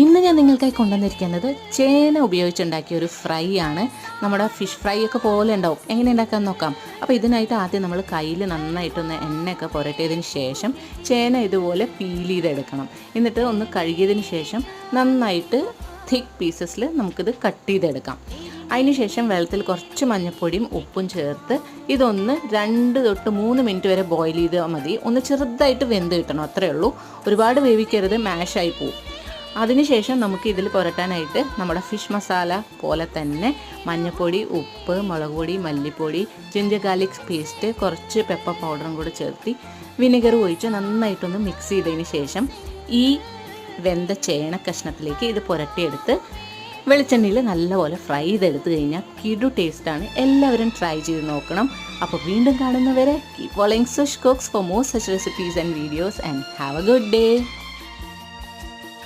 ഇന്ന് ഞാൻ നിങ്ങൾക്കായി കൊണ്ടുവന്നിരിക്കുന്നത് ചേന ഉപയോഗിച്ചുണ്ടാക്കിയ ഒരു ഫ്രൈ ആണ്. നമ്മുടെ ഫിഷ് ഫ്രൈ ഒക്കെ പോലെ ഉണ്ടാവും. എങ്ങനെ ഉണ്ടാക്കാമെന്ന് നോക്കാം. അപ്പോൾ ഇതിനായിട്ട് ആദ്യം നമ്മൾ കയ്യിൽ നന്നായിട്ടൊന്ന് എണ്ണയൊക്കെ പുരട്ടിയതിന് ശേഷം ചേന ഇതുപോലെ പീൽ ചെയ്തെടുക്കണം. എന്നിട്ട് ഒന്ന് കഴുകിയതിന് ശേഷം നന്നായിട്ട് തിക്ക് പീസസിൽ നമുക്കിത് കട്ട് ചെയ്തെടുക്കാം. അതിനുശേഷം വെള്ളത്തിൽ കുറച്ച് മഞ്ഞൾപ്പൊടിയും ഉപ്പും ചേർത്ത് ഇതൊന്ന് 2 തൊട്ട് 3 മിനിറ്റ് വരെ ബോയിൽ ചെയ്താൽ മതി. ഒന്ന് ചെറുതായിട്ട് വെന്ത് കിട്ടണം, അത്രയേ ഉള്ളൂ. ഒരുപാട് വേവിക്കരുത്, മാഷായി പോവും. അതിനുശേഷം നമുക്ക് ഇതിൽ പുരട്ടാനായിട്ട് നമ്മുടെ ഫിഷ് മസാല പോലെ തന്നെ മഞ്ഞൾപ്പൊടി, ഉപ്പ്, മുളക് പൊടി, മല്ലിപ്പൊടി, ജിഞ്ചർ ഗാർലിക് പേസ്റ്റ്, കുറച്ച് പെപ്പർ പൗഡറും കൂടെ ചേർത്ത് വിനെഗർ ഒഴിച്ച് നന്നായിട്ടൊന്ന് മിക്സ് ചെയ്തതിന് ശേഷം ഈ വെന്ത ചേന കഷ്ണത്തിലേക്ക് ഇത് പുരട്ടിയെടുത്ത് വെളിച്ചെണ്ണയിൽ നല്ലപോലെ ഫ്രൈ ചെയ്തെടുത്ത് കഴിഞ്ഞാൽ കിടു ടേസ്റ്റാണ്. എല്ലാവരും ട്രൈ ചെയ്ത് നോക്കണം. അപ്പോൾ വീണ്ടും കാണുന്നവരെ keep following Sush cooks for more such recipes and videos and have a good day.